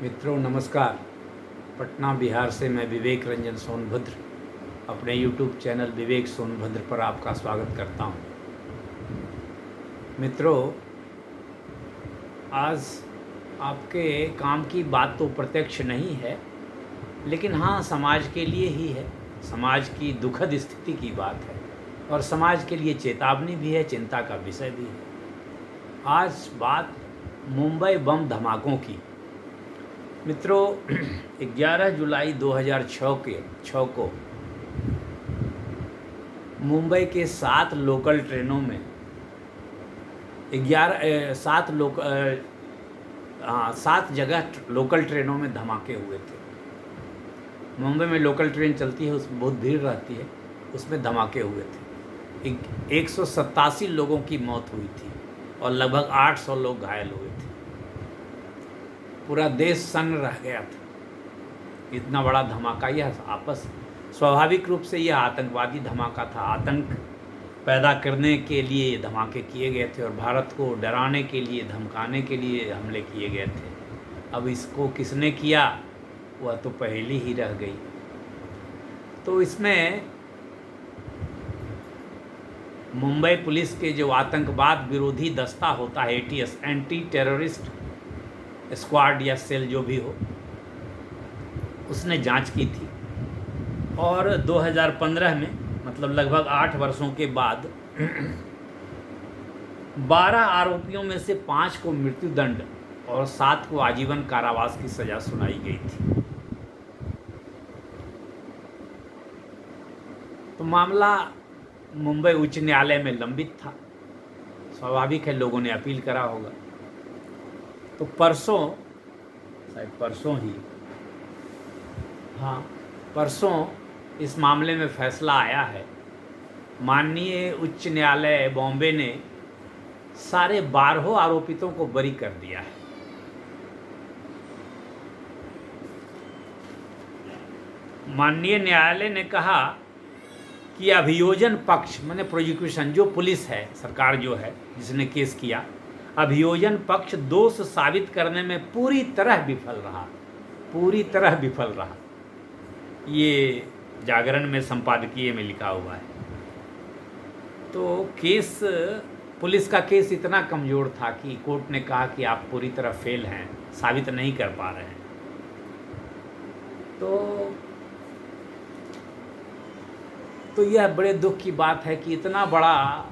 मित्रों नमस्कार। पटना बिहार से मैं विवेक रंजन सोनभद्र अपने YouTube चैनल विवेक सोनभद्र पर आपका स्वागत करता हूं। मित्रों, आज आपके काम की बात तो प्रत्यक्ष नहीं है, लेकिन हाँ समाज के लिए ही है। समाज की दुखद स्थिति की बात है और समाज के लिए चेतावनी भी है, चिंता का विषय भी है। आज बात मुंबई बम धमाकों की। मित्रों, 11 जुलाई 2006 को मुंबई के 7 लोकल ट्रेनों में 7 जगह लोकल ट्रेनों में धमाके हुए थे। मुंबई में लोकल ट्रेन चलती है, उसमें बहुत भीड़ रहती है, उसमें धमाके हुए थे। 187 लोगों की मौत हुई थी और लगभग 800 लोग घायल हुए थे। पूरा देश सन्न रह गया था। इतना बड़ा धमाका, यह स्वाभाविक रूप से यह आतंकवादी धमाका था। आतंक पैदा करने के लिए ये धमाके किए गए थे और भारत को डराने के लिए, धमकाने के लिए हमले किए गए थे। अब इसको किसने किया वह तो पहेली ही रह गई। तो इसमें मुंबई पुलिस के जो आतंकवाद विरोधी दस्ता होता है, ATS, एंटी टेररिस्ट स्क्वाड या सेल जो भी हो, उसने जांच की थी और 2015 में, मतलब लगभग 8 वर्षों के बाद 12 आरोपियों में से 5 को मृत्युदंड और 7 को आजीवन कारावास की सजा सुनाई गई थी। तो मामला मुंबई उच्च न्यायालय में लंबित था। स्वाभाविक है, लोगों ने अपील करा होगा। तो परसों इस मामले में फैसला आया है। माननीय उच्च न्यायालय बॉम्बे ने सारे 12 आरोपितों को बरी कर दिया है। माननीय न्यायालय ने कहा कि अभियोजन पक्ष, माने प्रोसिक्यूशन, जो पुलिस है, सरकार जो है जिसने केस किया, अभियोजन पक्ष दोष साबित करने में पूरी तरह विफल रहा। ये जागरण में संपादकीय में लिखा हुआ है। तो पुलिस का केस इतना कमज़ोर था कि कोर्ट ने कहा कि आप पूरी तरह फेल हैं, साबित नहीं कर पा रहे हैं। तो यह बड़े दुख की बात है कि इतना बड़ा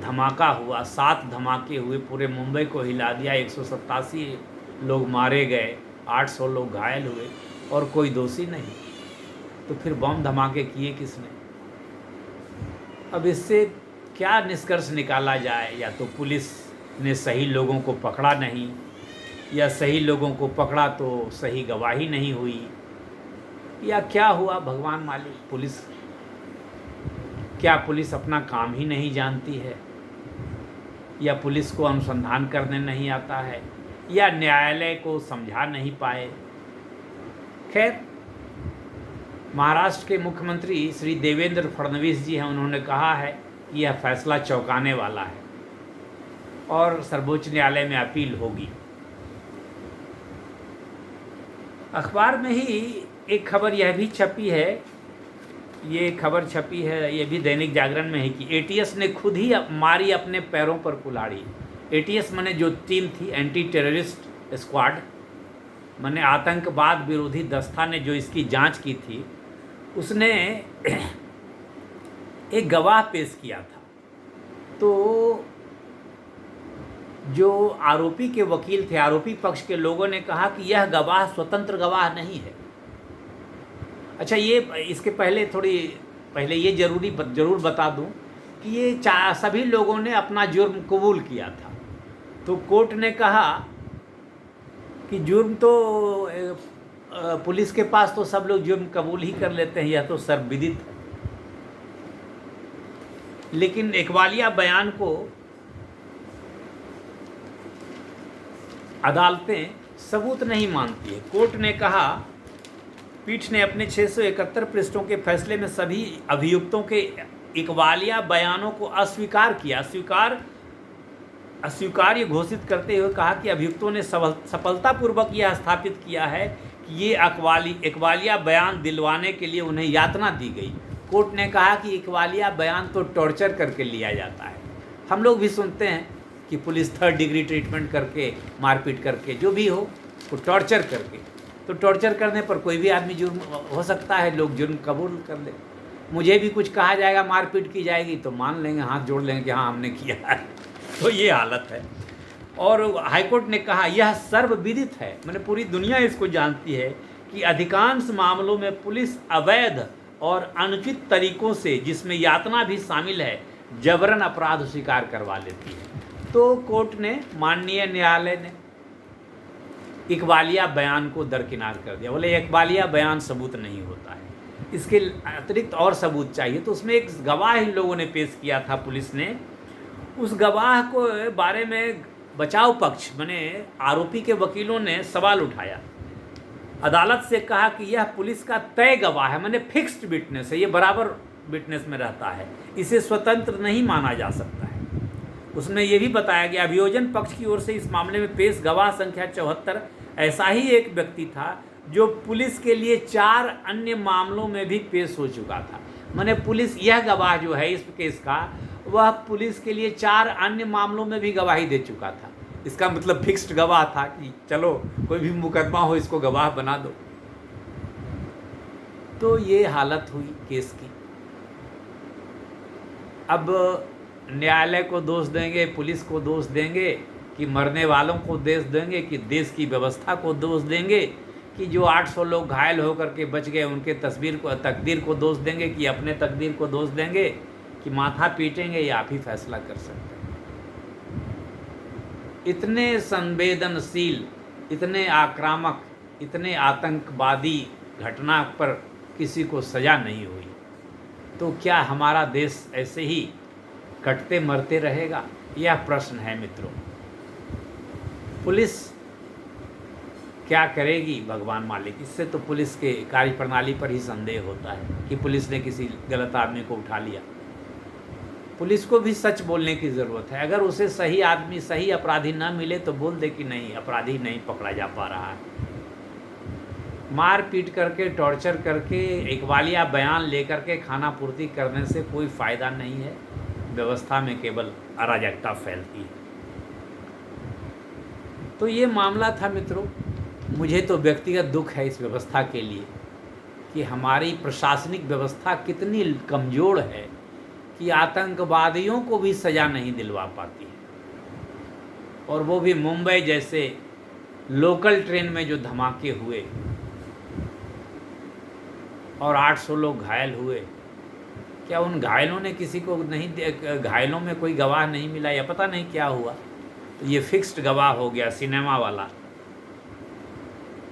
धमाका हुआ, 7 धमाके हुए, पूरे मुंबई को हिला दिया। 187 लोग मारे गए, 800 लोग घायल हुए और कोई दोषी नहीं। तो फिर बम धमाके किए किसने? अब इससे क्या निष्कर्ष निकाला जाए? या तो पुलिस ने सही लोगों को पकड़ा नहीं, या सही लोगों को पकड़ा तो सही गवाही नहीं हुई, या क्या हुआ भगवान मालिक। क्या पुलिस अपना काम ही नहीं जानती है, या पुलिस को अनुसंधान करने नहीं आता है, या न्यायालय को समझा नहीं पाए। खैर, महाराष्ट्र के मुख्यमंत्री श्री देवेंद्र फडणवीस जी हैं, उन्होंने कहा है कि यह फैसला चौंकाने वाला है और सर्वोच्च न्यायालय में अपील होगी। अखबार में ही एक खबर यह भी छपी है, ये भी दैनिक जागरण में है कि ATS ने खुद ही मारी अपने पैरों पर कुल्हाड़ी। ATS माने जो टीम थी, एंटी टेररिस्ट स्क्वाड, माने आतंकवाद विरोधी दस्ता ने जो इसकी जांच की थी, उसने एक गवाह पेश किया था। तो जो आरोपी के वकील थे, आरोपी पक्ष के लोगों ने कहा कि यह गवाह स्वतंत्र गवाह नहीं है। अच्छा, इसके पहले ये जरूर बता दूं कि ये सभी लोगों ने अपना जुर्म कबूल किया था। तो कोर्ट ने कहा कि जुर्म तो पुलिस के पास तो सब लोग जुर्म कबूल ही कर लेते हैं, यह तो सर्वविदित है। लेकिन इकबालिया बयान को अदालतें सबूत नहीं मानती है। कोर्ट ने कहा, पीठ ने अपने 671 पृष्ठों के फैसले में सभी अभियुक्तों के इकबालिया बयानों को अस्वीकार किया। अस्वीकार्य घोषित करते हुए कहा कि अभियुक्तों ने सफलतापूर्वक यह स्थापित किया है कि ये इकबालिया बयान दिलवाने के लिए उन्हें यातना दी गई। कोर्ट ने कहा कि इकबालिया बयान तो टॉर्चर करके लिया जाता है। हम लोग भी सुनते हैं कि पुलिस 3rd डिग्री ट्रीटमेंट करके, मारपीट करके, जो भी हो वो टॉर्चर करके, तो टॉर्चर करने पर कोई भी आदमी जुर्म हो सकता है, लोग जुर्म कबूल कर ले। मुझे भी कुछ कहा जाएगा, मारपीट की जाएगी तो मान लेंगे, हाथ जोड़ लेंगे कि हाँ हमने किया है। तो ये हालत है। और हाईकोर्ट ने कहा यह सर्वविदित है, मैंने पूरी दुनिया इसको जानती है कि अधिकांश मामलों में पुलिस अवैध और अनुचित तरीकों से, जिसमें यातना भी शामिल है, जबरन अपराध स्वीकार करवा लेती है। तो कोर्ट ने, माननीय न्यायालय ने इकबालिया बयान को दरकिनार कर दिया। बोले इकबालिया बयान सबूत नहीं होता है, इसके अतिरिक्त और सबूत चाहिए। तो उसमें एक गवाह इन लोगों ने पेश किया था, पुलिस ने। उस गवाह को बारे में बचाव पक्ष, माने आरोपी के वकीलों ने सवाल उठाया। अदालत से कहा कि यह पुलिस का तय गवाह है, माने फिक्स्ड विटनेस है, ये बराबर विटनेस में रहता है, इसे स्वतंत्र नहीं माना जा सकता है। उसमें यह भी बताया गया अभियोजन पक्ष की ओर से इस मामले में पेश गवाह संख्या 74 ऐसा ही एक व्यक्ति था जो पुलिस के लिए 4 अन्य मामलों में भी पेश हो चुका था। माने पुलिस, यह गवाह जो है इस केस का, वह पुलिस के लिए 4 अन्य मामलों में भी गवाही दे चुका था। इसका मतलब फिक्स्ड गवाह था कि चलो कोई भी मुकदमा हो इसको गवाह बना दो। तो ये हालत हुई केस की। अब न्यायालय को दोष देंगे, पुलिस को दोष देंगे, कि मरने वालों को दोष देंगे, कि देश की व्यवस्था को दोष देंगे, कि जो 800 लोग घायल होकर के बच गए उनके तकदीर को दोष देंगे, कि अपने तकदीर को दोष देंगे, कि माथा पीटेंगे, या आप ही फैसला कर सकते हैं। इतने संवेदनशील, इतने आक्रामक, इतने आतंकवादी घटना पर किसी को सजा नहीं हुई, तो क्या हमारा देश ऐसे ही कटते मरते रहेगा? यह प्रश्न है मित्रों। पुलिस क्या करेगी भगवान मालिक, इससे तो पुलिस के कार्यप्रणाली पर ही संदेह होता है कि पुलिस ने किसी गलत आदमी को उठा लिया। पुलिस को भी सच बोलने की ज़रूरत है। अगर उसे सही आदमी, सही अपराधी ना मिले तो बोल दे कि नहीं, अपराधी नहीं पकड़ा जा पा रहा है। मार पीट करके, टॉर्चर करके, इकबालिया बयान लेकर के खाना पूर्ति करने से कोई फ़ायदा नहीं है। व्यवस्था में केवल अराजकता फैलती है। तो ये मामला था मित्रों। मुझे तो व्यक्तिगत दुख है इस व्यवस्था के लिए कि हमारी प्रशासनिक व्यवस्था कितनी कमज़ोर है कि आतंकवादियों को भी सज़ा नहीं दिलवा पाती है। और वो भी मुंबई जैसे लोकल ट्रेन में जो धमाके हुए और 800 लोग घायल हुए, क्या उन घायलों ने किसी को नहीं, घायलों में कोई गवाह नहीं मिला या पता नहीं क्या हुआ? तो ये फिक्स्ड गवाह हो गया। सिनेमा वाला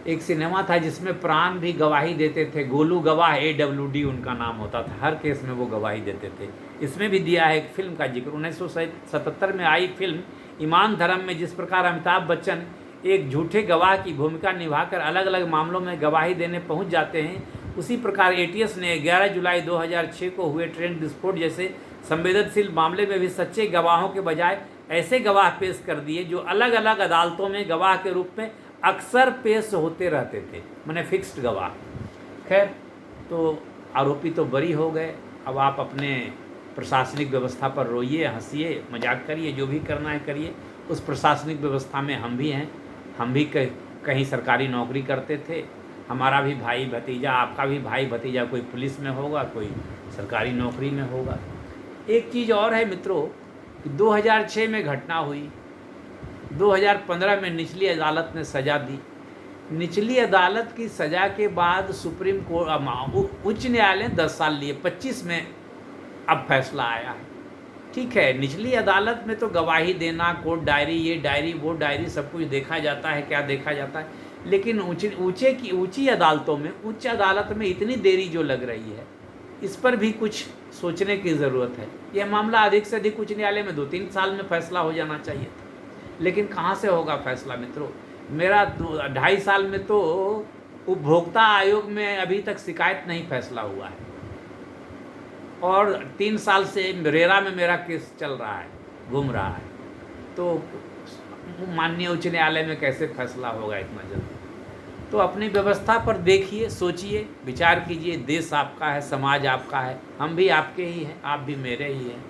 एक सिनेमा था जिसमें प्राण भी गवाही देते थे, गोलू गवाह, AWD उनका नाम होता था, हर केस में वो गवाही देते थे। इसमें भी दिया है एक फिल्म का जिक्र, 1977 में आई फिल्म ईमान धर्म में जिस प्रकार अमिताभ बच्चन एक झूठे गवाह की भूमिका निभाकर अलग अलग मामलों में गवाही देने पहुंच जाते हैं, उसी प्रकार ATS ने 11 जुलाई 2006 को हुए ट्रेन विस्फोट जैसे संवेदनशील मामले में भी सच्चे गवाहों के बजाय ऐसे गवाह पेश कर दिए जो अलग अलग अदालतों में गवाह के रूप में अक्सर पेश होते रहते थे, माने फिक्स्ड गवाह। खैर, तो आरोपी तो बरी हो गए। अब आप अपने प्रशासनिक व्यवस्था पर रोइए, हंसिए, मजाक करिए, जो भी करना है करिए। उस प्रशासनिक व्यवस्था में हम भी हैं। हम भी कहीं सरकारी नौकरी करते थे। हमारा भी भाई भतीजा, आपका भी भाई भतीजा कोई पुलिस में होगा, कोई सरकारी नौकरी में होगा। एक चीज़ और है मित्रों कि 2006 में घटना हुई, 2015 में निचली अदालत ने सज़ा दी। निचली अदालत की सज़ा के बाद सुप्रीम कोर्ट, उच्च न्यायालय 10 साल लिए, 25 में अब फैसला आया है। ठीक है, निचली अदालत में तो गवाही देना, कोर्ट डायरी, ये डायरी, वो डायरी, सब कुछ देखा जाता है, क्या देखा जाता है। लेकिन ऊंची अदालतों में, उच्च अदालत में इतनी देरी जो लग रही है, इस पर भी कुछ सोचने की ज़रूरत है। यह मामला अधिक से अधिक उच्च न्यायालय में 2-3 साल में फैसला हो जाना चाहिए था, लेकिन कहाँ से होगा फैसला मित्रों? मेरा 2.5 साल में तो उपभोक्ता आयोग में अभी तक शिकायत नहीं फैसला हुआ है, और 3 साल से रेरा में मेरा केस चल रहा है, घूम रहा है। तो माननीय उच्च न्यायालय में कैसे फैसला होगा इतना जल्दी। तो अपनी व्यवस्था पर देखिए, सोचिए, विचार कीजिए। देश आपका है, समाज आपका है, हम भी आपके ही हैं, आप भी मेरे ही हैं।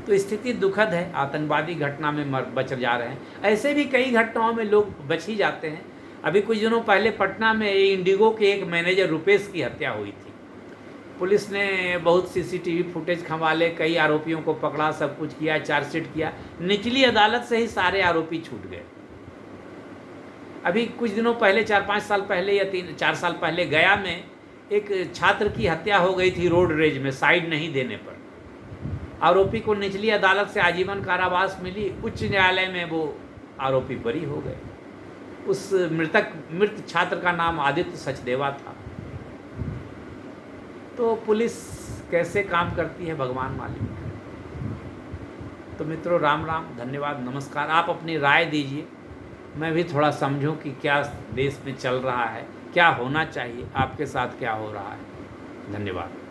तो स्थिति दुखद है, आतंकवादी घटना में बच जा रहे हैं। ऐसे भी कई घटनाओं में लोग बच ही जाते हैं। अभी कुछ दिनों पहले पटना में इंडिगो के एक मैनेजर रुपेश की हत्या हुई थी। पुलिस ने बहुत सीसीटीवी फुटेज खंगाले, कई आरोपियों को पकड़ा, सब कुछ किया, चार्जशीट किया। निचली अदालत से ही सारे आरोपी छूट गए। अभी कुछ दिनों पहले, 4-5 साल पहले या 3-4 साल पहले गया में एक छात्र की हत्या हो गई थी रोड रेज में, साइड नहीं देने पर। आरोपी को निचली अदालत से आजीवन कारावास मिली, उच्च न्यायालय में वो आरोपी बरी हो गए। उस मृत छात्र का नाम आदित्य सचदेवा था। तो पुलिस कैसे काम करती है भगवान मालिक। तो मित्रों, राम राम, धन्यवाद, नमस्कार। आप अपनी राय दीजिए, मैं भी थोड़ा समझूं कि क्या देश में चल रहा है, क्या होना चाहिए, आपके साथ क्या हो रहा है। धन्यवाद।